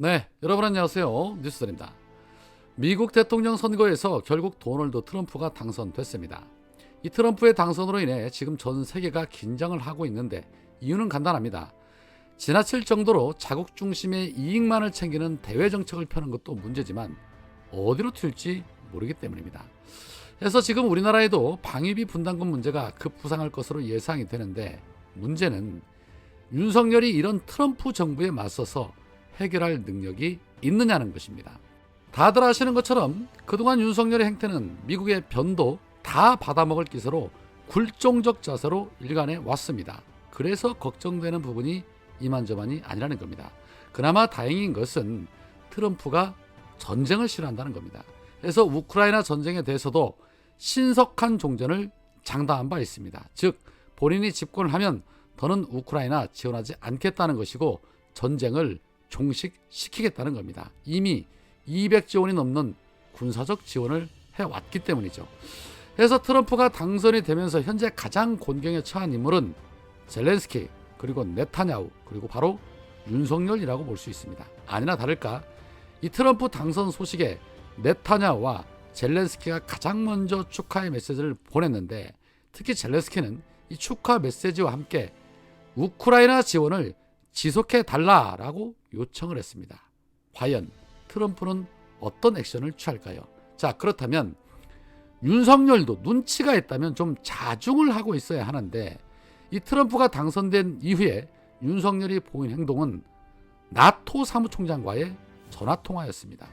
네, 여러분 안녕하세요. 뉴스들입니다. 미국 대통령 선거에서 결국 도널드 트럼프가 당선됐습니다. 이 트럼프의 당선으로 인해 지금 전 세계가 긴장을 하고 있는데 이유는 간단합니다. 지나칠 정도로 자국 중심의 이익만을 챙기는 대외 정책을 펴는 것도 문제지만 어디로 튈지 모르기 때문입니다. 그래서 지금 우리나라에도 방위비 분담금 문제가 급부상할 것으로 예상이 되는데 문제는 윤석열이 이런 트럼프 정부에 맞서서 해결할 능력이 있느냐는 것입니다. 다들 아시는 것처럼 그동안 윤석열의 행태는 미국의 변도 다 받아먹을 기세로 굴종적 자세로 일관해 왔습니다. 그래서 걱정되는 부분이 이만저만이 아니라는 겁니다. 그나마 다행인 것은 트럼프가 전쟁을 싫어한다는 겁니다. 그래서 우크라이나 전쟁에 대해서도 신속한 종전을 장담한 바 있습니다. 즉 본인이 집권을 하면 더는 우크라이나 지원하지 않겠다는 것이고 전쟁을 종식시키겠다는 겁니다. 이미 200조 원이 넘는 군사적 지원을 해왔기 때문이죠. 그래서 트럼프가 당선이 되면서 현재 가장 곤경에 처한 인물은 젤렌스키 그리고 네타냐후 그리고 바로 윤석열이라고 볼 수 있습니다. 아니나 다를까 이 트럼프 당선 소식에 네타냐후와 젤렌스키가 가장 먼저 축하의 메시지를 보냈는데 특히 젤렌스키는 이 축하 메시지와 함께 우크라이나 지원을 지속해 달라라고 요청을 했습니다. 과연 트럼프는 어떤 액션을 취할까요? 자, 그렇다면 윤석열도 눈치가 있다면 좀 자중을 하고 있어야 하는데 이 트럼프가 당선된 이후에 윤석열이 보인 행동은 나토 사무총장과의 전화통화였습니다.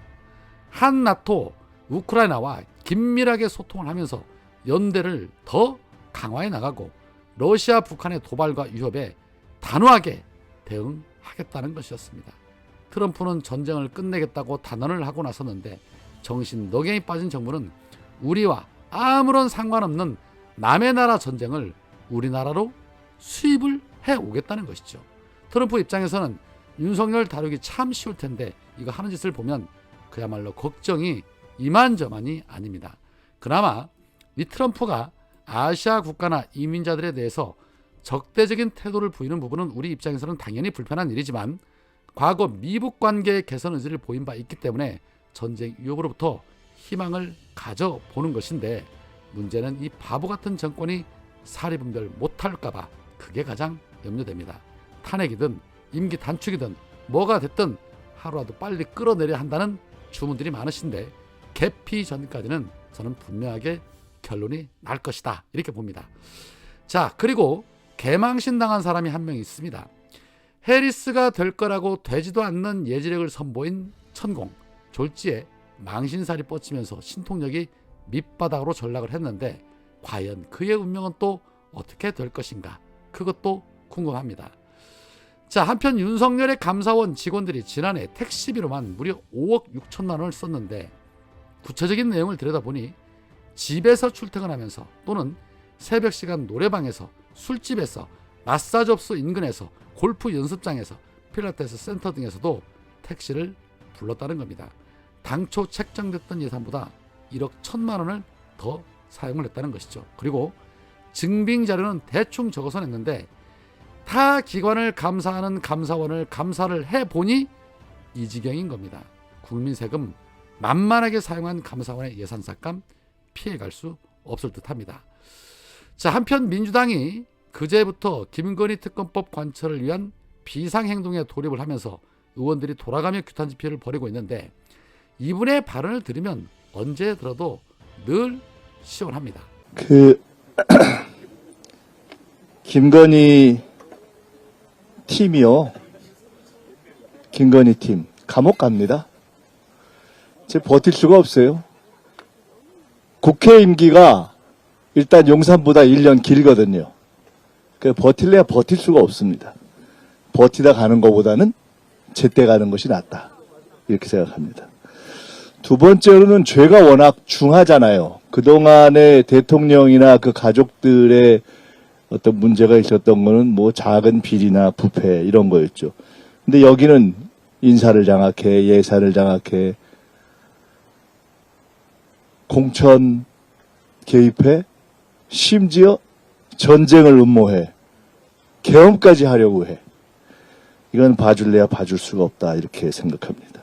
한 나토 우크라이나와 긴밀하게 소통을 하면서 연대를 더 강화해 나가고 러시아 북한의 도발과 위협에 단호하게 대응하겠다는 것이었습니다. 트럼프는 전쟁을 끝내겠다고 단언을 하고 나섰는데 정신 너갱이 빠진 정부는 우리와 아무런 상관없는 남의 나라 전쟁을 우리나라로 수입을 해오겠다는 것이죠. 트럼프 입장에서는 윤석열 다루기 참 쉬울 텐데 이거 하는 짓을 보면 그야말로 걱정이 이만저만이 아닙니다. 그나마 이 트럼프가 아시아 국가나 이민자들에 대해서 적대적인 태도를 보이는 부분은 우리 입장에서는 당연히 불편한 일이지만 과거 미북 관계의 개선 의지를 보인 바 있기 때문에 전쟁 위협으로부터 희망을 가져보는 것인데 문제는 이 바보 같은 정권이 사리분별 못할까 봐 그게 가장 염려됩니다. 탄핵이든 임기 단축이든 뭐가 됐든 하루라도 빨리 끌어내려야 한다는 주문들이 많으신데 개피 전까지는 저는 분명하게 결론이 날 것이다 이렇게 봅니다. 자, 그리고 개망신 당한 사람이 한 명 있습니다. 해리스가 될 거라고 되지도 않는 예지력을 선보인 천공 졸지에 망신살이 뻗치면서 신통력이 밑바닥으로 전락을 했는데 과연 그의 운명은 또 어떻게 될 것인가 그것도 궁금합니다. 자, 한편 윤석열의 감사원 직원들이 지난해 택시비로만 무려 5억 6천만 원을 썼는데 구체적인 내용을 들여다보니 집에서 출퇴근하면서 또는 새벽 시간 노래방에서 술집에서 마사지업소 인근에서 골프 연습장에서 필라테스 센터 등에서도 택시를 불렀다는 겁니다. 당초 책정됐던 예산보다 1억 1천만 원을 더 사용을 했다는 것이죠. 그리고 증빙 자료는 대충 적어서 냈는데 타 기관을 감사하는 감사원을 감사를 해보니 이 지경인 겁니다. 국민 세금 만만하게 사용한 감사원의 예산 삭감 피해갈 수 없을 듯합니다. 자, 한편 민주당이 그제부터 김건희 특검법 관철을 위한 비상행동에 돌입을 하면서 의원들이 돌아가며 규탄 집회를 벌이고 있는데 이분의 발언을 들으면 언제 들어도 늘 시원합니다. 김건희 팀이요. 김건희 팀 감옥 갑니다. 제 버틸 수가 없어요. 국회 임기가 일단 용산보다 1년 길거든요. 버틸래야 버틸 수가 없습니다. 버티다 가는 것보다는 제때 가는 것이 낫다. 이렇게 생각합니다. 두 번째로는 죄가 워낙 중하잖아요. 그동안의 대통령이나 그 가족들의 어떤 문제가 있었던 거는 뭐 작은 비리나 부패 이런 거였죠. 근데 여기는 인사를 장악해, 예산을 장악해, 공천 개입해, 심지어 전쟁을 음모해, 계엄까지 하려고 해. 이건 봐줄래야 봐줄 수가 없다 이렇게 생각합니다.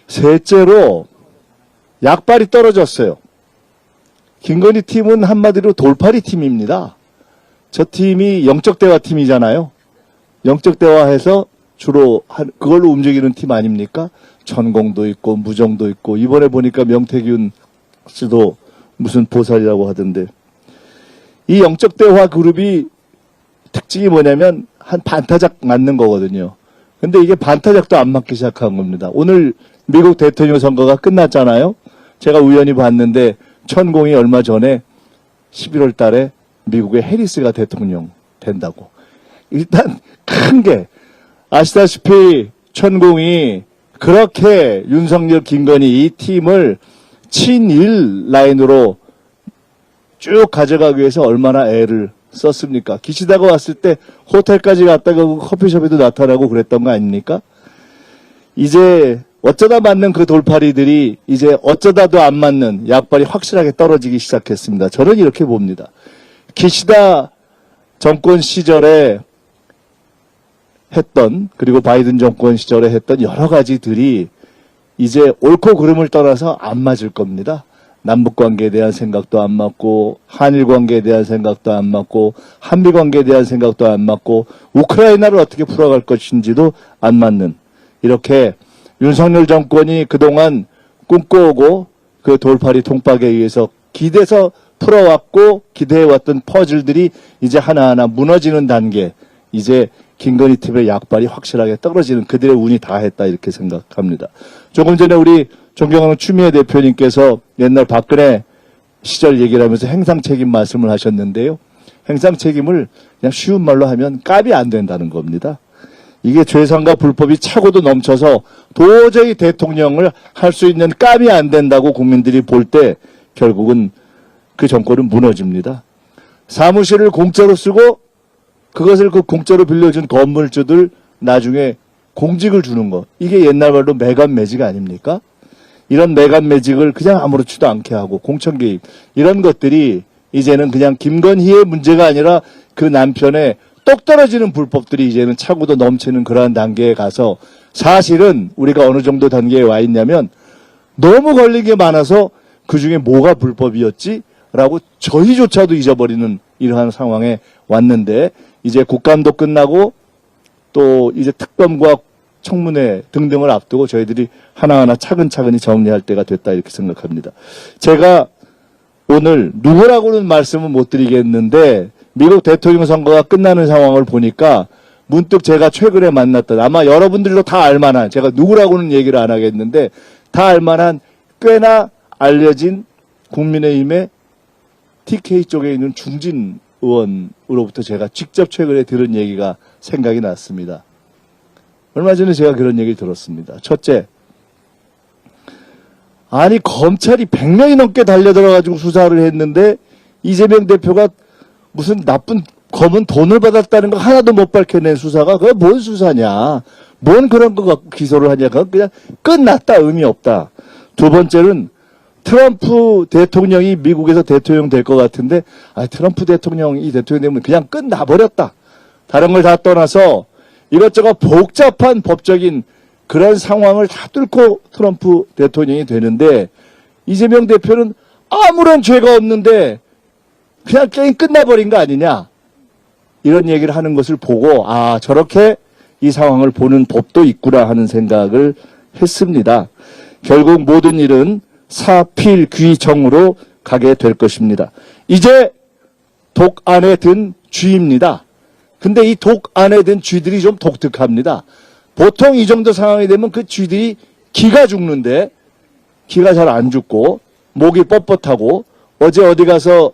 셋째로 약발이 떨어졌어요. 김건희 팀은 한마디로 돌팔이 팀입니다. 저 팀이 영적 대화 팀이잖아요. 영적 대화해서 주로 그걸로 움직이는 팀 아닙니까? 전공도 있고 무정도 있고 이번에 보니까 명태균 씨도 무슨 보살이라고 하던데 이 영적 대화 그룹이 특징이 뭐냐면 한 반타작 맞는 거거든요. 근데 이게 반타작도 안 맞기 시작한 겁니다. 오늘 미국 대통령 선거가 끝났잖아요. 제가 우연히 봤는데 천공이 얼마 전에 11월 달에 미국의 해리스가 대통령 된다고. 일단 큰 게 아시다시피 천공이 그렇게 윤석열, 김건희 이 팀을 친일 라인으로 쭉 가져가기 위해서 얼마나 애를 썼습니까? 기시다가 왔을 때 호텔까지 갔다가 커피숍에도 나타나고 그랬던 거 아닙니까? 이제 어쩌다 맞는 그 돌팔이들이 이제 어쩌다도 안 맞는 약발이 확실하게 떨어지기 시작했습니다. 저는 이렇게 봅니다. 기시다 정권 시절에 했던 그리고 바이든 정권 시절에 했던 여러 가지들이 이제 옳고 그름을 떠나서 안 맞을 겁니다. 남북관계에 대한 생각도 안 맞고 한일관계에 대한 생각도 안 맞고 한미관계에 대한 생각도 안 맞고 우크라이나를 어떻게 풀어갈 것인지도 안 맞는 이렇게 윤석열 정권이 그동안 꿈꿔오고 그 돌팔이 통박에 의해서 기대서 풀어왔고 기대해왔던 퍼즐들이 이제 하나하나 무너지는 단계 이제 김건희 팀의 약발이 확실하게 떨어지는 그들의 운이 다했다 이렇게 생각합니다. 조금 전에 우리 존경하는 추미애 대표님께서 옛날 박근혜 시절 얘기를 하면서 행상 책임 말씀을 하셨는데요. 행상 책임을 그냥 쉬운 말로 하면 값이 안 된다는 겁니다. 이게 죄상과 불법이 차고도 넘쳐서 도저히 대통령을 할 수 있는 값이 안 된다고 국민들이 볼 때 결국은 그 정권은 무너집니다. 사무실을 공짜로 쓰고 그것을 그 공짜로 빌려준 건물주들 나중에 공직을 주는 거. 이게 옛날 말로 매간매직 아닙니까? 이런 매간매직을 그냥 아무렇지도 않게 하고 공천 개입 이런 것들이 이제는 그냥 김건희의 문제가 아니라 그 남편의 똑 떨어지는 불법들이 이제는 차고도 넘치는 그러한 단계에 가서 사실은 우리가 어느 정도 단계에 와 있냐면 너무 걸린 게 많아서 그중에 뭐가 불법이었지? 라고 저희조차도 잊어버리는 이러한 상황에 왔는데 이제 국감도 끝나고 또 이제 특검과 청문회 등등을 앞두고 저희들이 하나하나 차근차근히 정리할 때가 됐다 이렇게 생각합니다. 제가 오늘 누구라고는 말씀은 못 드리겠는데 미국 대통령 선거가 끝나는 상황을 보니까 문득 제가 최근에 만났던 아마 여러분들도 다 알만한 제가 누구라고는 얘기를 안 하겠는데 다 알만한 꽤나 알려진 국민의힘의 TK 쪽에 있는 중진 의원으로부터 제가 직접 최근에 들은 얘기가 생각이 났습니다. 얼마 전에 제가 그런 얘기를 들었습니다. 첫째, 아니 검찰이 100명이 넘게 달려들어가지고 수사를 했는데 이재명 대표가 무슨 나쁜 검은 돈을 받았다는 거 하나도 못 밝혀낸 수사가 그게 뭔 수사냐. 뭔 그런 거 갖고 기소를 하냐. 그건 그냥 끝났다. 의미 없다. 두 번째는 트럼프 대통령이 미국에서 대통령 될 것 같은데 트럼프 대통령이 대통령 되면 그냥 끝나버렸다. 다른 걸 다 떠나서 이것저것 복잡한 법적인 그런 상황을 다 뚫고 트럼프 대통령이 되는데 이재명 대표는 아무런 죄가 없는데 그냥 게임 끝나버린 거 아니냐. 이런 얘기를 하는 것을 보고 저렇게 이 상황을 보는 법도 있구나 하는 생각을 했습니다. 결국 모든 일은 사필귀정으로 가게 될 것입니다. 이제 독 안에 든 쥐입니다. 근데 이 독 안에 든 쥐들이 좀 독특합니다. 보통 이 정도 상황이 되면 그 쥐들이 기가 죽는데 기가 잘 안 죽고 목이 뻣뻣하고 어제 어디 가서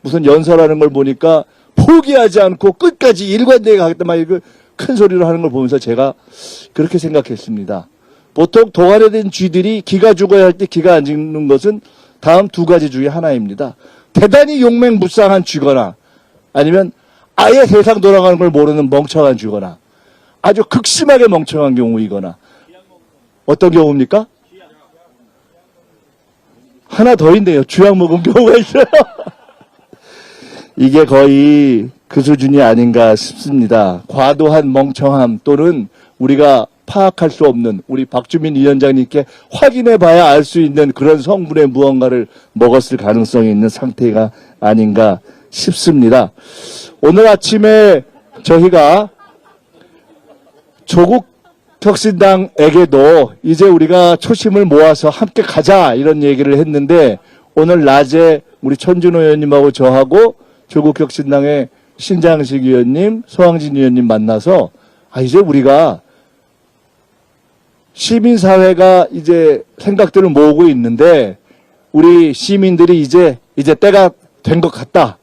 무슨 연설하는 걸 보니까 포기하지 않고 끝까지 일관되게 가겠다 막 큰 소리로 하는 걸 보면서 제가 그렇게 생각했습니다. 보통 독 안에 든 쥐들이 기가 죽어야 할 때 기가 안 죽는 것은 다음 두 가지 중에 하나입니다. 대단히 용맹무쌍한 쥐거나 아니면 아예 세상 돌아가는 걸 모르는 멍청한 쥐거나 아주 극심하게 멍청한 경우이거나 어떤 경우입니까? 하나 더 있네요. 쥐약 먹은 경우가 있어요. 이게 거의 그 수준이 아닌가 싶습니다. 과도한 멍청함 또는 우리가 파악할 수 없는 우리 박주민 위원장님께 확인해 봐야 알 수 있는 그런 성분의 무언가를 먹었을 가능성이 있는 상태가 아닌가 싶습니다. 오늘 아침에 저희가 조국 혁신당에게도 이제 우리가 초심을 모아서 함께 가자 이런 얘기를 했는데 오늘 낮에 우리 천준호 의원님하고 저하고 조국 혁신당의 신장식 의원님, 서왕진 의원님 만나서 이제 우리가 시민사회가 이제 생각들을 모으고 있는데 우리 시민들이 이제 때가 된 것 같다.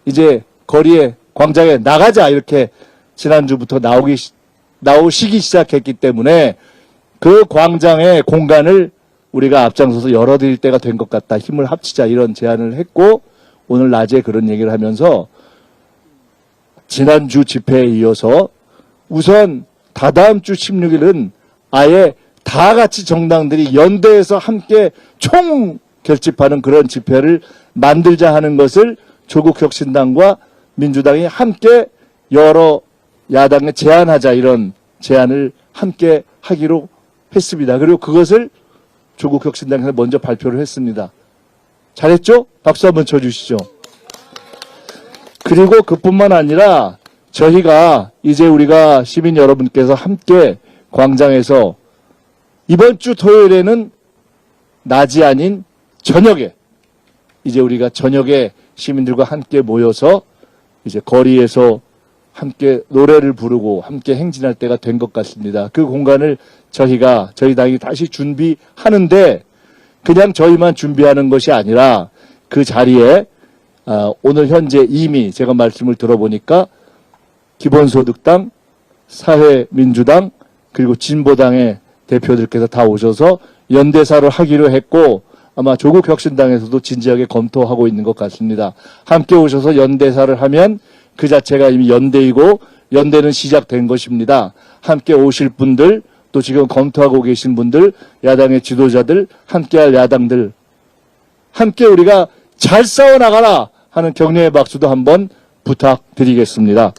이제 거리에 광장에 나가자 이렇게 지난주부터 나오시기 시작했기 때문에 그 광장의 공간을 우리가 앞장서서 열어드릴 때가 된 것 같다. 힘을 합치자 이런 제안을 했고 오늘 낮에 그런 얘기를 하면서 지난주 집회에 이어서 우선 다다음 주 16일은 아예 다 같이 정당들이 연대해서 함께 총 결집하는 그런 집회를 만들자 하는 것을 조국혁신당과 민주당이 함께 여러 야당에 제안하자 이런 제안을 함께 하기로 했습니다. 그리고 그것을 조국혁신당에서 먼저 발표를 했습니다. 잘했죠? 박수 한번 쳐주시죠. 그리고 그뿐만 아니라 저희가 이제 우리가 시민 여러분께서 함께 광장에서 이번 주 토요일에는 낮이 아닌 저녁에 이제 우리가 저녁에 시민들과 함께 모여서 이제 거리에서 함께 노래를 부르고 함께 행진할 때가 된 것 같습니다. 그 공간을 저희 당이 다시 준비하는데 그냥 저희만 준비하는 것이 아니라 그 자리에 오늘 현재 이미 제가 말씀을 들어보니까 기본소득당, 사회민주당 그리고 진보당의 대표들께서 다 오셔서 연대사를 하기로 했고 아마 조국혁신당에서도 진지하게 검토하고 있는 것 같습니다. 함께 오셔서 연대사를 하면 그 자체가 이미 연대이고 연대는 시작된 것입니다. 함께 오실 분들 또 지금 검토하고 계신 분들 야당의 지도자들 함께할 야당들 함께 우리가 잘 싸워나가라 하는 격려의 박수도 한번 부탁드리겠습니다.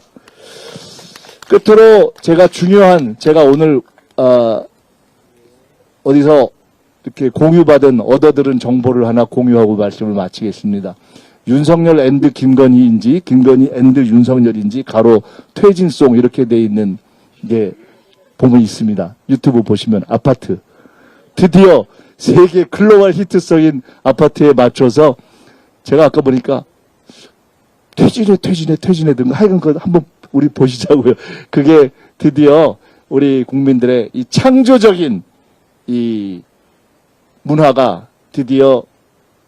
끝으로 제가 오늘 어디서 이렇게 공유받은 얻어들은 정보를 하나 공유하고 말씀을 마치겠습니다. 윤석열 앤드 김건희인지 김건희 앤드 윤석열인지 가로 퇴진송 이렇게 돼 있는 게 보면 있습니다. 유튜브 보시면 아파트 드디어 세계 글로벌 히트성인 아파트에 맞춰서 제가 아까 보니까 퇴진해 등 하여간 그거 한번 우리 보시자고요. 그게 드디어 우리 국민들의 이 창조적인 이 문화가 드디어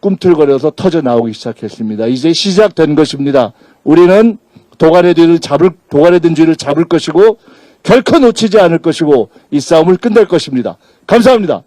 꿈틀거려서 터져 나오기 시작했습니다. 이제 시작된 것입니다. 우리는 도가래든 쥐를 잡을 것이고 결코 놓치지 않을 것이고 이 싸움을 끝낼 것입니다. 감사합니다.